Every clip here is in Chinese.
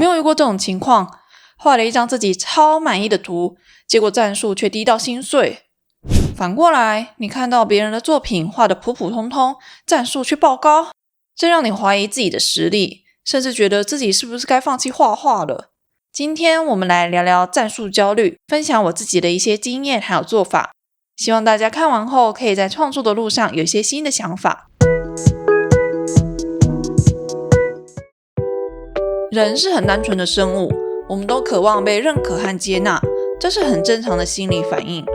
没有遇过这种情况？画了一张自己超满意的图，结果战术却低到心碎。反过来，你看到别人的作品画得普普通通，战术却爆高，这让你怀疑自己的实力，甚至觉得自己是不是该放弃画画了。今天我们来聊聊战术焦虑，分享我自己的一些经验还有做法，希望大家看完后可以在创作的路上有一些新的想法。人是很单纯的生物，我们都渴望被认可和接纳，这是很正常的心理反应。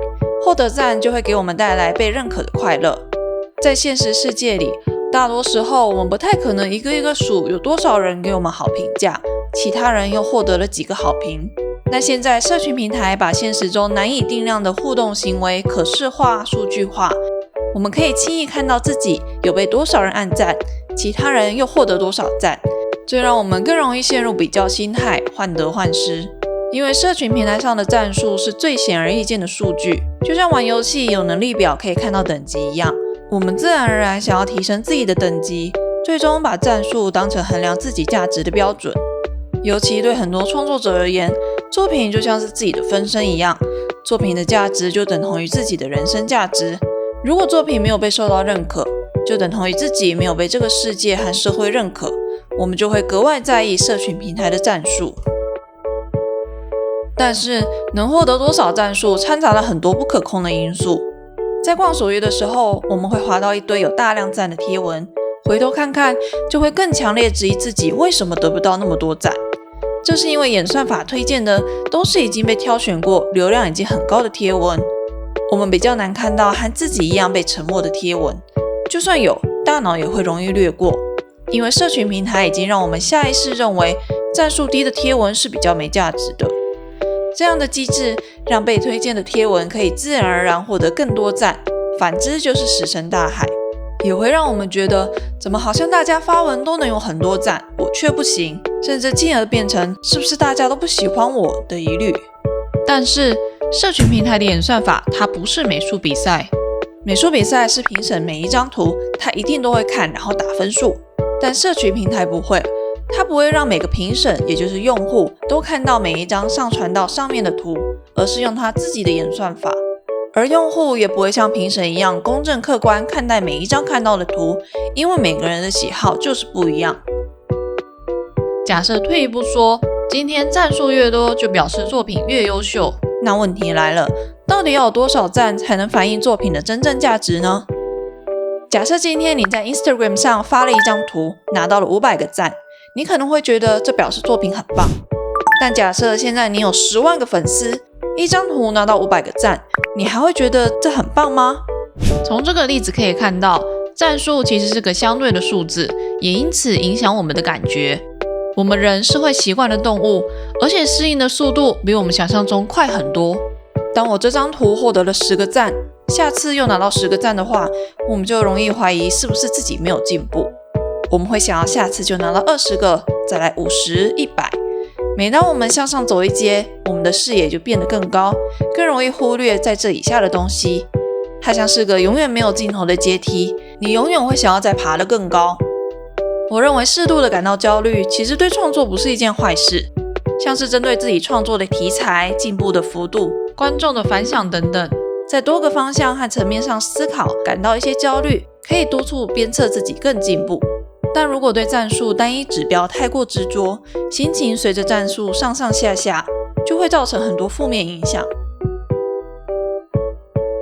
获得赞就会给我们带来被认可的快乐。在现实世界里，大多时候我们不太可能一个一个数有多少人给我们好评价，其他人又获得了几个好评。那现在社群平台把现实中难以定量的互动行为可视化、数据化，我们可以轻易看到自己有被多少人按赞，其他人又获得多少赞，这让我们更容易陷入比较心态，患得患失。因为社群平台上的战术是最显而易见的数据，就像玩游戏有能力表可以看到等级一样，我们自然而然想要提升自己的等级，最终把战术当成衡量自己价值的标准。尤其对很多创作者而言，作品就像是自己的分身一样，作品的价值就等同于自己的人生价值。如果作品没有被受到认可，就等同于自己没有被这个世界和社会认可，我们就会格外在意社群平台的战术。但是能获得多少战术掺杂了很多不可控的因素。在逛首页的时候，我们会滑到一堆有大量赞的贴文，回头看看就会更强烈质疑自己为什么得不到那么多赞。这是因为演算法推荐的都是已经被挑选过、流量已经很高的贴文，我们比较难看到和自己一样被沉默的贴文，就算有，大脑也会容易略过，因为社群平台已经让我们下意识认为赞数低的贴文是比较没价值的。这样的机制让被推荐的贴文可以自然而然获得更多赞，反之就是石沉大海，也会让我们觉得怎么好像大家发文都能有很多赞，我却不行，甚至进而变成是不是大家都不喜欢我的疑虑。但是社群平台的演算法它不是美术比赛，美术比赛是评审每一张图它一定都会看然后打分数，但社群平台不会，它不会让每个评审也就是用户都看到每一张上传到上面的图，而是用它自己的演算法，而用户也不会像评审一样公正客观看待每一张看到的图，因为每个人的喜好就是不一样。假设退一步说，今天赞数越多就表示作品越优秀，那问题来了，到底要有多少赞才能反映作品的真正价值呢？假设今天你在 Instagram 上发了一张图，拿到了500个赞，你可能会觉得这表示作品很棒。但假设现在你有10万个粉丝，一张图拿到500个赞，你还会觉得这很棒吗？从这个例子可以看到，赞数其实是个相对的数字，也因此影响我们的感觉。我们人是会习惯的动物，而且适应的速度比我们想象中快很多。当我这张图获得了10个赞，下次又拿到10个赞的话，我们就容易怀疑是不是自己没有进步。我们会想要下次就拿到20个，再来50、100。每当我们向上走一阶，我们的视野就变得更高，更容易忽略在这以下的东西。它像是个永远没有尽头的阶梯，你永远会想要再爬得更高。我认为适度的感到焦虑，其实对创作不是一件坏事。像是针对自己创作的题材、进步的幅度、观众的反响等等，在多个方向和层面上思考，感到一些焦虑，可以督促鞭策自己更进步。但如果对战术单一指标太过执着，心情随着战术上上下下，就会造成很多负面影响。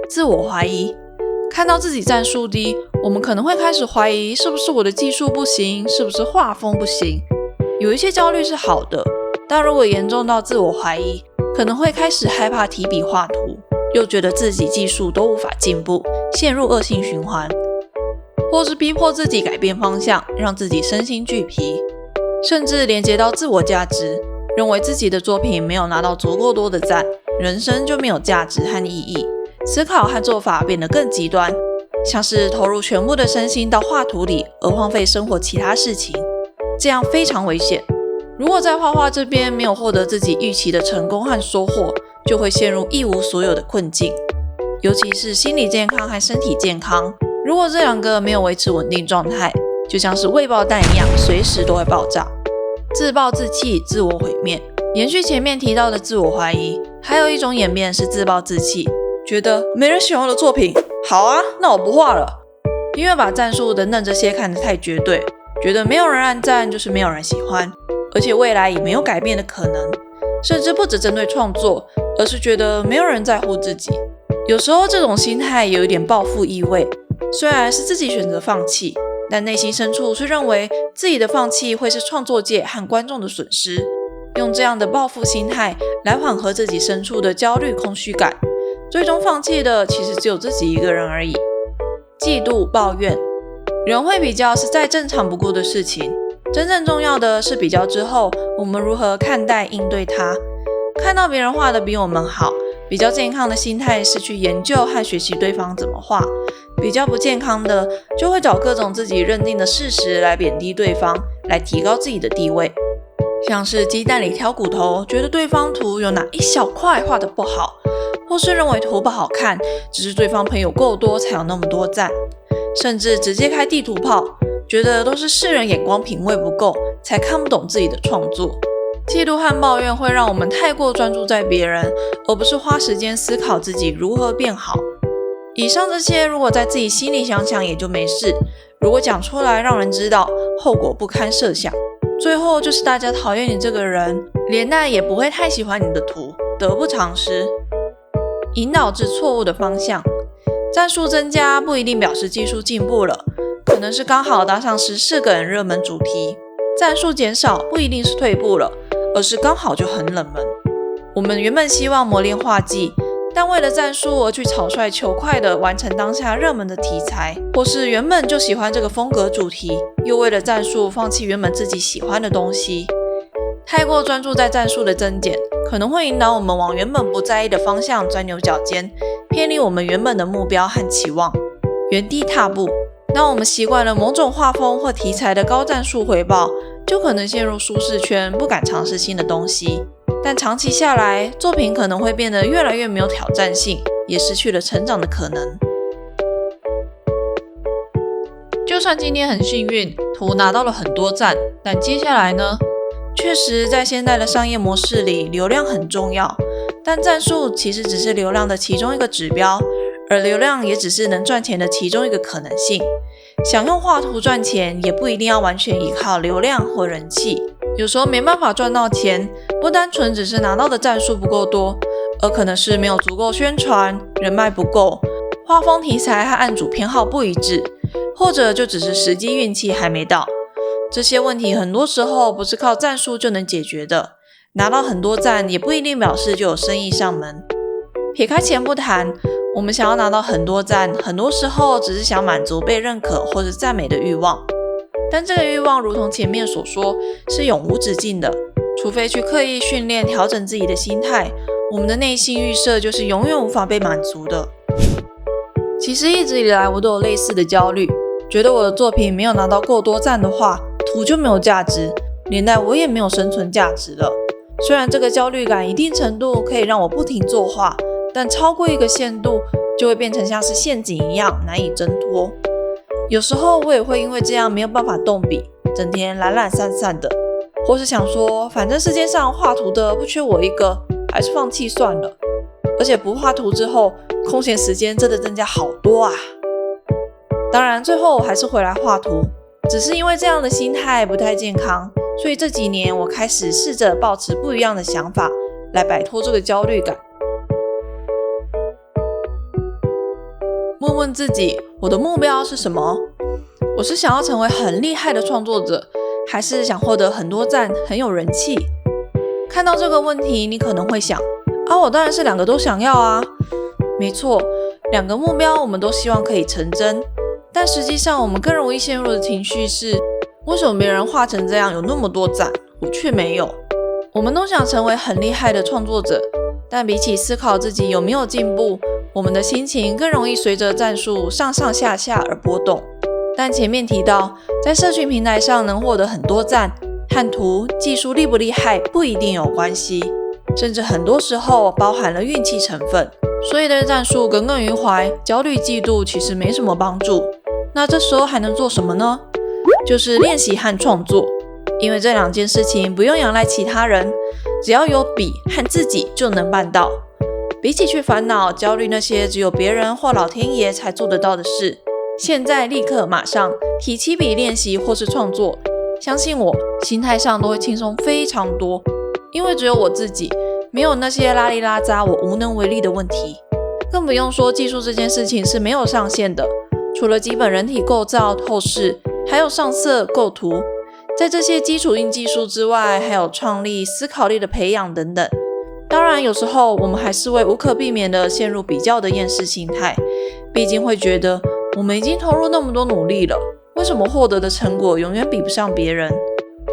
自我怀疑，看到自己战术低，我们可能会开始怀疑是不是我的技术不行，是不是画风不行。有一些焦虑是好的，但如果严重到自我怀疑，可能会开始害怕提笔画图，又觉得自己技术都无法进步，陷入恶性循环。或是逼迫自己改变方向，让自己身心俱疲，甚至连接到自我价值，认为自己的作品没有拿到足够多的赞，人生就没有价值和意义。思考和做法变得更极端，像是投入全部的身心到画图里，而荒废生活其他事情，这样非常危险。如果在画画这边没有获得自己预期的成功和收获，就会陷入一无所有的困境。尤其是心理健康和身体健康，如果这两个没有维持稳定状态，就像是未爆弹一样，随时都会爆炸。自暴自弃、自我毁灭。延续前面提到的自我怀疑，还有一种演变是自暴自弃，觉得没人喜欢我的作品，好啊，那我不画了。因为把战术等等这些看得太绝对，觉得没有人按赞就是没有人喜欢，而且未来也没有改变的可能，甚至不只针对创作，而是觉得没有人在乎自己。有时候这种心态有一点报复意味，虽然是自己选择放弃，但内心深处却认为自己的放弃会是创作界和观众的损失，用这样的报复心态来缓和自己深处的焦虑空虚感，最终放弃的其实只有自己一个人而已。嫉妒、抱怨，人会比较是再正常不过的事情，真正重要的是比较之后我们如何看待应对它。看到别人画得比我们好，比较健康的心态是去研究和学习对方怎么画，比较不健康的就会找各种自己认定的事实来贬低对方，来提高自己的地位。像是鸡蛋里挑骨头，觉得对方图有哪一小块画得不好，或是认为图不好看，只是对方朋友够多才有那么多赞，甚至直接开地图炮，觉得都是世人眼光品味不够，才看不懂自己的创作。嫉妒和抱怨会让我们太过专注在别人，而不是花时间思考自己如何变好。以上这些如果在自己心里想想也就没事，如果讲出来让人知道，后果不堪设想。最后就是大家讨厌你这个人，连带也不会太喜欢你的图，得不偿失。引导至错误的方向，战术增加不一定表示技术进步了，可能是刚好搭上时事梗热门主题。战术减少不一定是退步了，而是刚好就很冷门。我们原本希望磨练画技，但为了战术而去草率求快地完成当下热门的题材，或是原本就喜欢这个风格主题，又为了战术放弃原本自己喜欢的东西。太过专注在战术的增减，可能会引导我们往原本不在意的方向钻牛角尖，偏离我们原本的目标和期望，原地踏步。当我们习惯了某种画风或题材的高战术回报，就可能陷入舒适圈，不敢尝试新的东西。但长期下来，作品可能会变得越来越没有挑战性，也失去了成长的可能。就算今天很幸运，图拿到了很多赞，但接下来呢？确实，在现在的商业模式里，流量很重要，但战术其实只是流量的其中一个指标，而流量也只是能赚钱的其中一个可能性。想用画图赚钱，也不一定要完全依靠流量或人气。有时候没办法赚到钱，不单纯只是拿到的战术不够多，而可能是没有足够宣传，人脉不够，画风题材和案主偏好不一致，或者就只是时机运气还没到。这些问题很多时候不是靠战术就能解决的，拿到很多赞也不一定表示就有生意上门。撇开钱不谈，我们想要拿到很多赞，很多时候只是想满足被认可或者赞美的欲望。但这个欲望如同前面所说，是永无止境的，除非去刻意训练调整自己的心态，我们的内心预设就是永远无法被满足的。其实一直以来我都有类似的焦虑，觉得我的作品没有拿到够多赞的话，图就没有价值，连带我也没有生存价值了。虽然这个焦虑感一定程度可以让我不停作画，但超过一个限度就会变成像是陷阱一样难以挣脱。有时候我也会因为这样没有办法动笔，整天懒懒散散的，或是想说反正世界上画图的不缺我一个，还是放弃算了。而且不画图之后，空闲时间真的增加好多啊。当然最后我还是回来画图，只是因为这样的心态不太健康，所以这几年我开始试着抱持不一样的想法，来摆脱这个焦虑感。问问自己，我的目标是什么？我是想要成为很厉害的创作者，还是想获得很多赞，很有人气？看到这个问题，你可能会想，我当然是两个都想要啊。没错，两个目标我们都希望可以成真，但实际上我们更容易陷入的情绪是，为什么别人画成这样有那么多赞，我却没有？我们都想成为很厉害的创作者，但比起思考自己有没有进步，我们的心情更容易随着战术上上下下而波动。但前面提到，在社群平台上能获得很多赞，和图技术厉不厉害不一定有关系，甚至很多时候包含了运气成分。所以对战术耿耿于怀，焦虑嫉妒其实没什么帮助。那这时候还能做什么呢？就是练习和创作。因为这两件事情不用仰赖其他人，只要有笔和自己就能办到。比起去烦恼、焦虑那些只有别人或老天爷才做得到的事，现在立刻马上提起笔练习或是创作，相信我，心态上都会轻松非常多。因为只有我自己，没有那些拉里拉杂我无能为力的问题。更不用说技术这件事情是没有上限的，除了基本人体构造、透视，还有上色、构图。在这些基础硬技术之外，还有创力、思考力的培养等等。当然，有时候我们还是会无可避免地陷入比较的厌世心态，毕竟会觉得我们已经投入那么多努力了，为什么获得的成果永远比不上别人？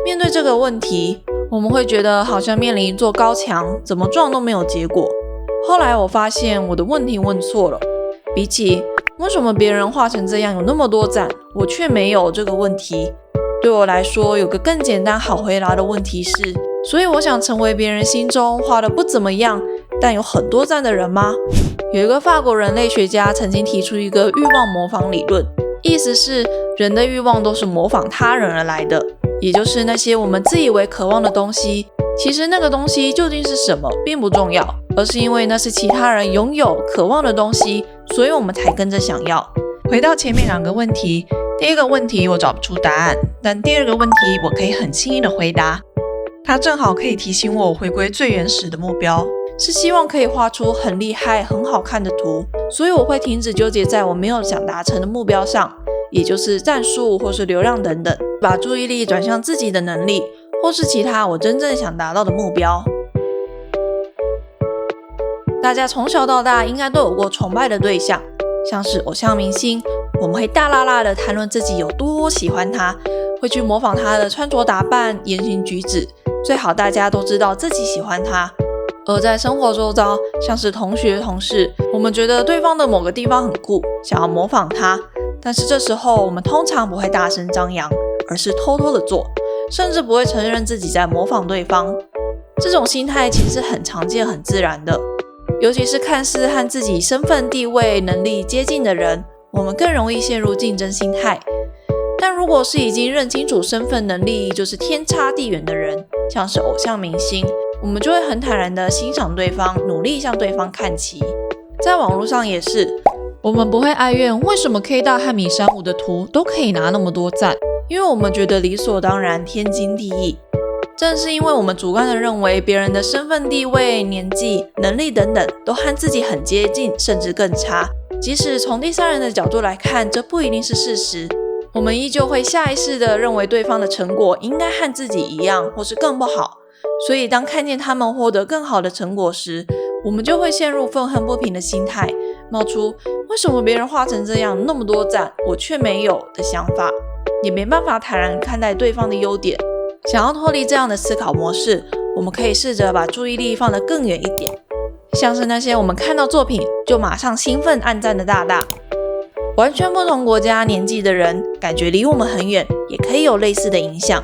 面对这个问题，我们会觉得好像面临一座高墙，怎么撞都没有结果。后来我发现我的问题问错了，比起为什么别人画成这样有那么多赞，我却没有这个问题，对我来说有个更简单好回答的问题是，所以我想成为别人心中画得不怎么样但有很多赞的人吗？有一个法国人类学家曾经提出一个欲望模仿理论，意思是人的欲望都是模仿他人而来的，也就是那些我们自以为渴望的东西，其实那个东西究竟是什么并不重要，而是因为那是其他人拥有渴望的东西，所以我们才跟着想要。回到前面两个问题，第一个问题我找不出答案，但第二个问题我可以很轻易的回答，它正好可以提醒我回归最原始的目标，是希望可以画出很厉害很好看的图，所以我会停止纠结在我没有想达成的目标上，也就是战术或是流量等等，把注意力转向自己的能力或是其他我真正想达到的目标。大家从小到大应该都有过崇拜的对象，像是偶像明星，我们会大剌剌的谈论自己有多喜欢他，会去模仿他的穿着打扮、言行举止，最好大家都知道自己喜欢他。而在生活周遭，像是同学、同事，我们觉得对方的某个地方很酷，想要模仿他，但是这时候我们通常不会大声张扬，而是偷偷的做，甚至不会承认自己在模仿对方。这种心态其实很常见、很自然的，尤其是看似和自己身份、地位、能力接近的人，我们更容易陷入竞争心态。但如果是已经认清楚身份能力就是天差地远的人，像是偶像明星，我们就会很坦然地欣赏对方，努力向对方看齐。在网络上也是，我们不会哀怨为什么 K 大和米山舞的图都可以拿那么多赞，因为我们觉得理所当然，天经地义。正是因为我们主观地认为别人的身份地位、年纪、能力等等都和自己很接近，甚至更差，即使从第三人的角度来看，这不一定是事实，我们依旧会下意识地认为对方的成果应该和自己一样，或是更不好。所以当看见他们获得更好的成果时，我们就会陷入愤恨不平的心态，冒出为什么别人画成这样那么多赞，我却没有的想法，也没办法坦然看待对方的优点。想要脱离这样的思考模式，我们可以试着把注意力放得更远一点，像是那些我们看到作品就马上兴奋按赞的大大。完全不同国家年纪的人，感觉离我们很远，也可以有类似的影响，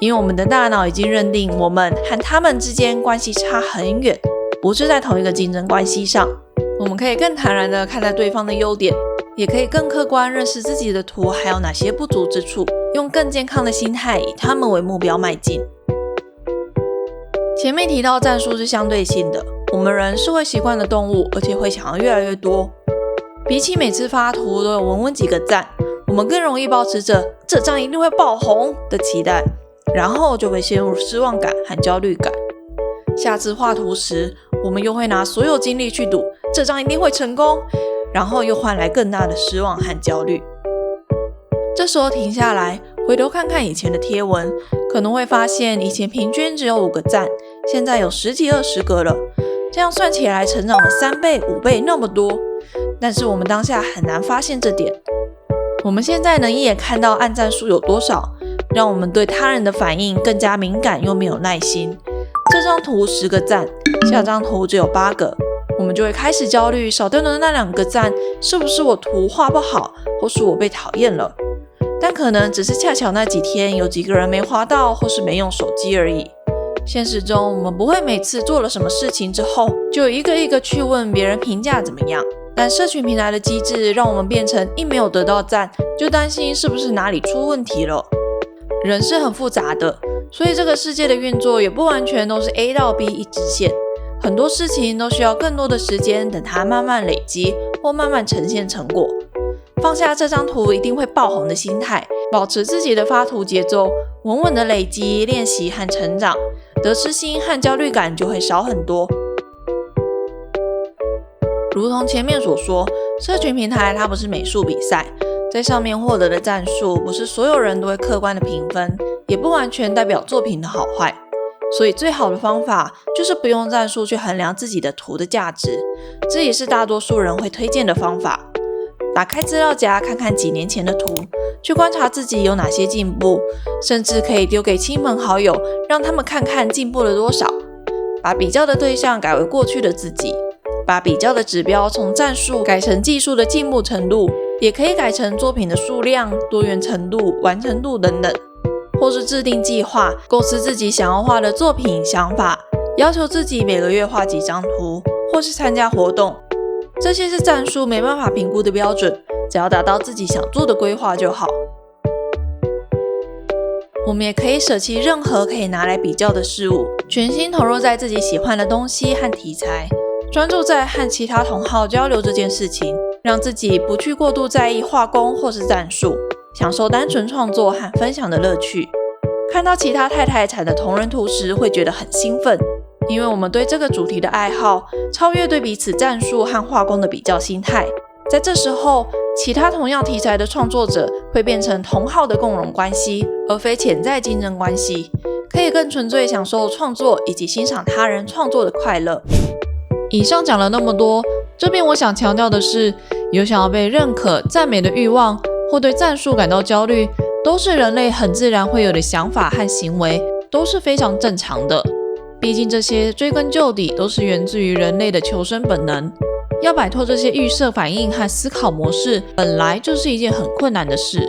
因为我们的大脑已经认定我们和他们之间关系差很远，不是在同一个竞争关系上。我们可以更坦然地看待对方的优点，也可以更客观认识自己的图还有哪些不足之处，用更健康的心态以他们为目标迈进。前面提到战术是相对性的，我们人是会习惯的动物，而且会想要越来越多。比起每次发图都有稳稳几个赞，我们更容易保持着这张一定会爆红的期待，然后就会陷入失望感和焦虑感。下次画图时，我们又会拿所有精力去赌这张一定会成功，然后又换来更大的失望和焦虑。这时候停下来，回头看看以前的贴文，可能会发现以前平均只有5个赞，现在有10几20个了，这样算起来成长了3倍5倍那么多。但是我们当下很难发现这点，我们现在能一眼看到按赞数有多少，让我们对他人的反应更加敏感又没有耐心。这张图10个赞，下张图只有8个，我们就会开始焦虑，少掉的那2个赞是不是我图画不好，或是我被讨厌了？但可能只是恰巧那几天有几个人没滑到，或是没用手机而已。现实中我们不会每次做了什么事情之后，就一个一个去问别人评价怎么样，但社群平台的机制让我们变成一没有得到赞，就担心是不是哪里出问题了。人是很复杂的，所以这个世界的运作也不完全都是 A 到 B 一直线，很多事情都需要更多的时间，等它慢慢累积或慢慢呈现成果。放下这张图一定会爆红的心态，保持自己的发图节奏，稳稳的累积、练习和成长，得失心和焦虑感就会少很多。如同前面所说，社群平台它不是美术比赛，在上面获得的战术不是所有人都会客观的评分，也不完全代表作品的好坏。所以最好的方法就是不用战术去衡量自己的图的价值，这也是大多数人会推荐的方法。打开资料夹看看几年前的图，去观察自己有哪些进步，甚至可以丢给亲朋好友，让他们看看进步了多少。把比较的对象改为过去的自己，把比较的指标从战术改成技术的进步程度，也可以改成作品的数量、多元程度、完成度等等。或是制定计划，构思自己想要画的作品想法，要求自己每个月画几张图，或是参加活动。这些是战术没办法评估的标准，只要达到自己想做的规划就好。我们也可以舍弃任何可以拿来比较的事物，全心投入在自己喜欢的东西和题材，专注在和其他同好交流这件事情，让自己不去过度在意画工或是战术，享受单纯创作和分享的乐趣。看到其他太太产的同人图时，会觉得很兴奋，因为我们对这个主题的爱好超越对彼此战术和画工的比较心态。在这时候，其他同样题材的创作者会变成同好的共荣关系，而非潜在竞争关系，可以更纯粹享受创作以及欣赏他人创作的快乐。以上讲了那么多，这边我想强调的是，有想要被认可、赞美的欲望，或对战术感到焦虑，都是人类很自然会有的想法和行为，都是非常正常的。毕竟这些追根究底都是源自于人类的求生本能，要摆脱这些预设反应和思考模式，本来就是一件很困难的事。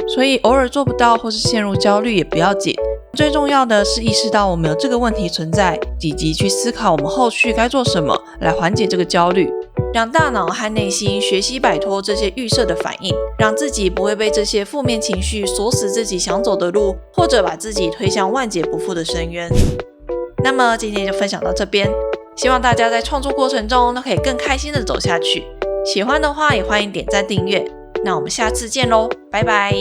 所以偶尔做不到或是陷入焦虑也不要紧，最重要的是意识到我们有这个问题存在，以及去思考我们后续该做什么来缓解这个焦虑，让大脑和内心学习摆脱这些预设的反应，让自己不会被这些负面情绪锁死自己想走的路，或者把自己推向万劫不复的深渊。那么今天就分享到这边，希望大家在创作过程中都可以更开心的走下去。喜欢的话也欢迎点赞订阅，那我们下次见咯，拜拜。